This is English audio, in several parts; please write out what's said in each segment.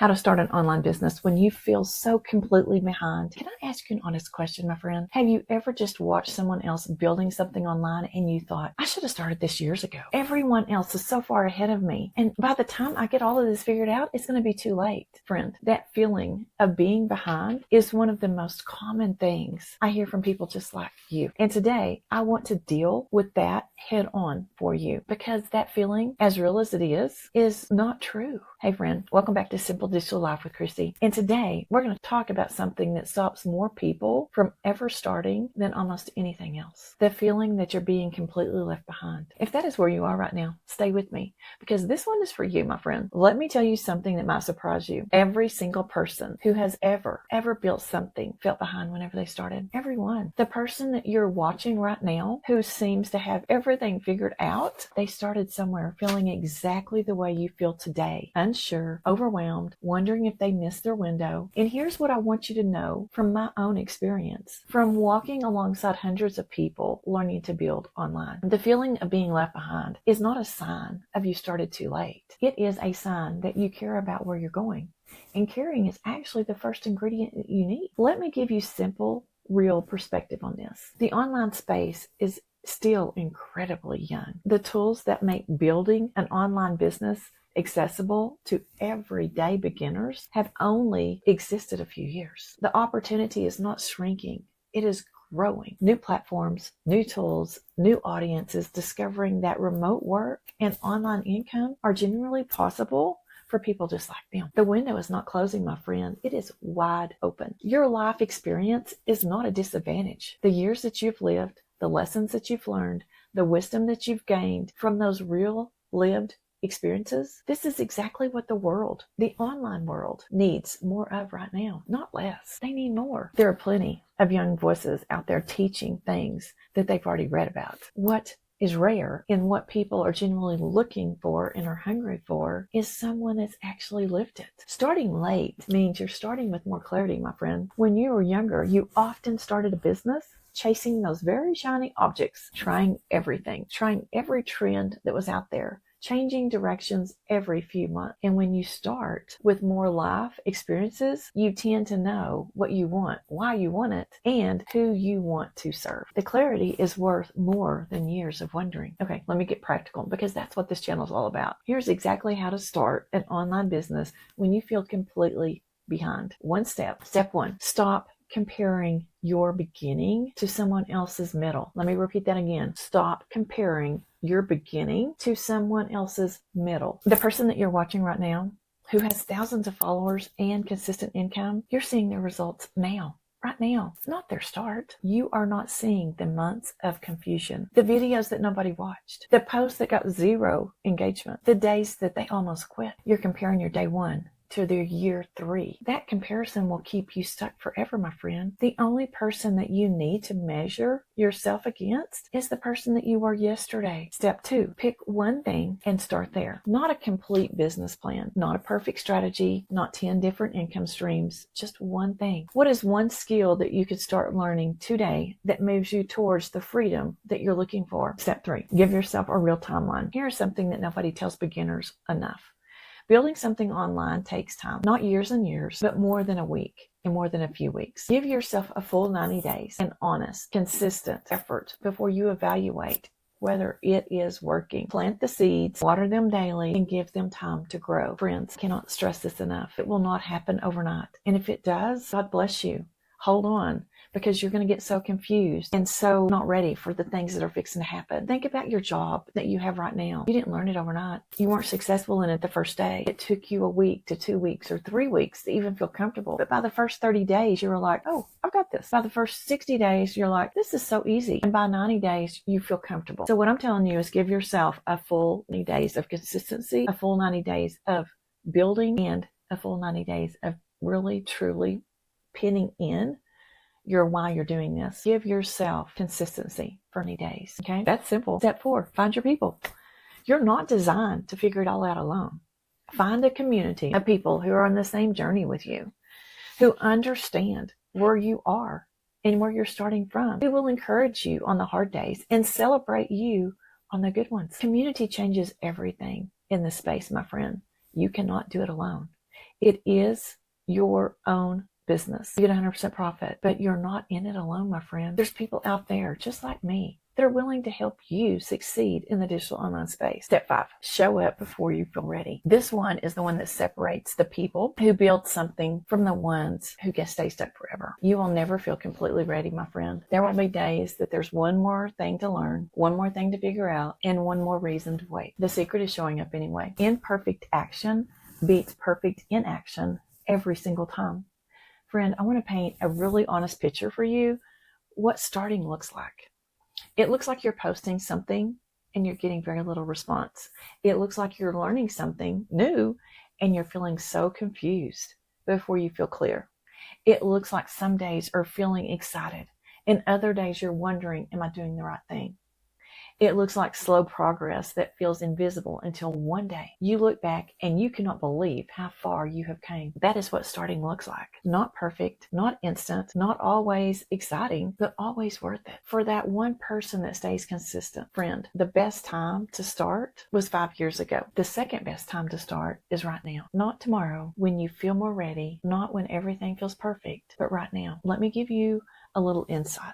how to start an online business when you feel so completely behind. Can I ask you an honest question, my friend? Have you ever just watched someone else building something online and you thought, I should have started this years ago. Everyone else is so far ahead of me. And by the time I get all of this figured out, it's going to be too late. Friend, that feeling of being behind is one of the most common things I hear from people just like you. And today, I want to deal with that head on for you, because that feeling, as real as it is not true. Hey friend, welcome back to Simple Digital Life with Christy. And today we're going to talk about something that stops more people from ever starting than almost anything else. The feeling that you're being completely left behind. If that is where you are right now, stay with me, because this one is for you, my friend. Let me tell you something that might surprise you. Every single person who has ever built something felt behind whenever they started. Everyone. The person that you're watching right now who seems to have everything figured out, they started somewhere feeling exactly the way you feel today. Unsure, overwhelmed, wondering if they missed their window. And here's what I want you to know from my own experience, from walking alongside hundreds of people learning to build online. The feeling of being left behind is not a sign of you started too late. It is a sign that you care about where you're going. And caring is actually the first ingredient that you need. Let me give you simple, real perspective on this. The online space is still incredibly young. The tools that make building an online business accessible to everyday beginners have only existed a few years. The opportunity is not shrinking, it is growing. New platforms, new tools, new audiences discovering that remote work and online income are genuinely possible for people just like them. The window is not closing, my friend. It is wide open. Your life experience is not a disadvantage. The years that you've lived, the lessons that you've learned, the wisdom that you've gained from those real lived experiences, this is exactly what the world, the online world, needs more of right now, not less. They need more. There are plenty of young voices out there teaching things that they've already read about. What is rare and what people are genuinely looking for and are hungry for is someone that's actually lived it. Starting late means you're starting with more clarity, my friend. When you were younger, you often started a business chasing those very shiny objects, trying everything, trying every trend that was out there, changing directions every few months. And when you start with more life experiences, you tend to know what you want, why you want it, and who you want to serve. The clarity is worth more than years of wondering. Okay, let me get practical, because that's what this channel is all about. Here's exactly how to start an online business when you feel completely behind. One step. Step one, stop comparing your beginning to someone else's middle. Let me repeat that again. Stop comparing your beginning to someone else's middle. The person that you're watching right now, who has thousands of followers and consistent income, you're seeing their results now. Right now, not their start. You are not seeing the months of confusion, the videos that nobody watched, the posts that got zero engagement, the days that they almost quit. You're comparing your day one to their year 3. That comparison will keep you stuck forever, my friend. The only person that you need to measure yourself against is the person that you were yesterday. Step 2, pick one thing and start there. Not a complete business plan, not a perfect strategy, not 10 different income streams, just one thing. What is one skill that you could start learning today that moves you towards the freedom that you're looking for? Step 3, give yourself a real timeline. Here's something that nobody tells beginners enough. Building something online takes time, not years and years, but more than a week and more than a few weeks. Give yourself a full 90 days and honest, consistent effort before you evaluate whether it is working. Plant the seeds, water them daily, and give them time to grow. Friends, I cannot stress this enough. It will not happen overnight. And if it does, God bless you. Hold on, because you're going to get so confused and so not ready for the things that are fixing to happen. Think about your job that you have right now. You didn't learn it overnight. You weren't successful in it the first day. It took you a week to 2 weeks or 3 weeks to even feel comfortable. But by the first 30 days, you were like, oh, I've got this. By the first 60 days, you're like, this is so easy. And by 90 days, you feel comfortable. So what I'm telling you is give yourself a full 90 days of consistency, a full 90 days of building, and a full 90 days of really, truly pinning in your why you're doing this. Give yourself consistency for 90 days. Okay, that's simple. Step 4, find your people. You're not designed to figure it all out alone. Find a community of people who are on the same journey with you, who understand where you are and where you're starting from, who will encourage you on the hard days and celebrate you on the good ones. Community changes everything in this space, my friend. You cannot do it alone. It is your own business. You get 100% profit, but you're not in it alone, my friend. There's people out there just like me that are willing to help you succeed in the digital online space. Step 5, show up before you feel ready. This one is the one that separates the people who build something from the ones who get stay stuck forever. You will never feel completely ready, my friend. There will be days that there's one more thing to learn, one more thing to figure out, and one more reason to wait. The secret is showing up anyway. Imperfect action beats perfect inaction every single time. Friend, I want to paint a really honest picture for you what starting looks like. It looks like you're posting something and you're getting very little response. It looks like you're learning something new and you're feeling so confused before you feel clear. It looks like some days are feeling excited and other days you're wondering, am I doing the right thing? It looks like slow progress that feels invisible until one day you look back and you cannot believe how far you have came. That is what starting looks like. Not perfect, not instant, not always exciting, but always worth it. For that one person that stays consistent. Friend, the best time to start was 5 years ago. The second best time to start is right now. Not tomorrow when you feel more ready, not when everything feels perfect, but right now. Let me give you a little insight.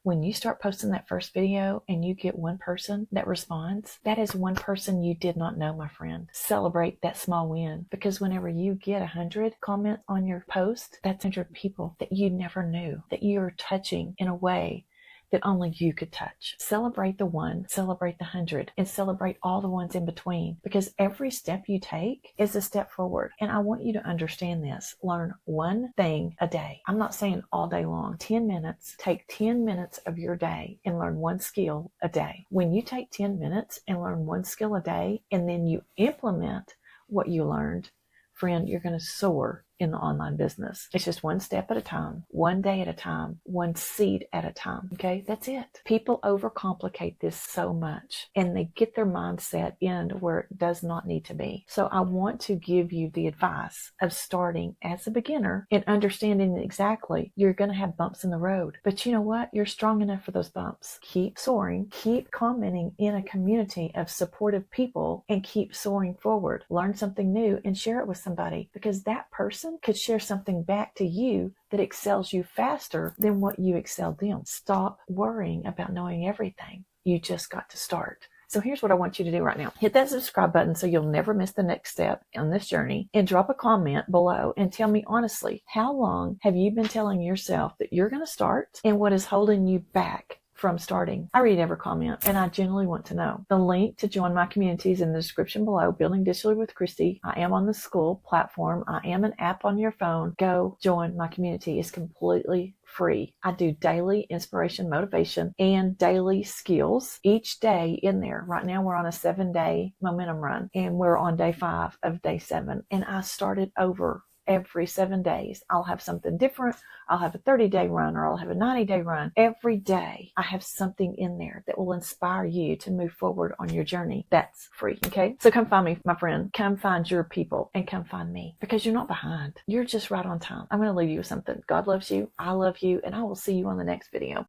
When you start posting that first video and you get one person that responds, that is one person you did not know, my friend. Celebrate that small win, because whenever you get 100 comments on your post, that's 100 people that you never knew that you are touching in a way that only you could touch. Celebrate the one, celebrate the 100, and celebrate all the ones in between, because every step you take is a step forward. And I want you to understand this. Learn one thing a day. I'm not saying all day long. 10 minutes. Take 10 minutes of your day and learn one skill a day. When you take 10 minutes and learn one skill a day, and then you implement what you learned, friend, you're going to soar in the online business. It's just one step at a time, one day at a time, one seed at a time. Okay, that's it. People overcomplicate this so much and they get their mindset in where it does not need to be. So I want to give you the advice of starting as a beginner and understanding exactly you're going to have bumps in the road. But you know what? You're strong enough for those bumps. Keep soaring, keep commenting in a community of supportive people, and keep soaring forward. Learn something new and share it with somebody, because that person could share something back to you that excels you faster than what you excelled them. Stop worrying about knowing everything. You just got to start. So here's what I want you to do right now. Hit that subscribe button so you'll never miss the next step on this journey, and drop a comment below and tell me honestly, how long have you been telling yourself that you're going to start, and what is holding you back from starting? I read every comment and I genuinely want to know. The link to join my community is in the description below. Building Digitally with Christy. I am on the school platform. I am an app on your phone. Go join my community. It's completely free. I do daily inspiration, motivation, and daily skills each day in there. Right now we're on a 7-day momentum run and we're on day 5 of day 7. And I started over every 7 days. I'll have something different. I'll have a 30-day run, or I'll have a 90-day run. Every day I have something in there that will inspire you to move forward on your journey. That's free. Okay. So come find me, my friend. Come find your people and come find me, because you're not behind. You're just right on time. I'm going to leave you with something. God loves you. I love you. And I will see you on the next video.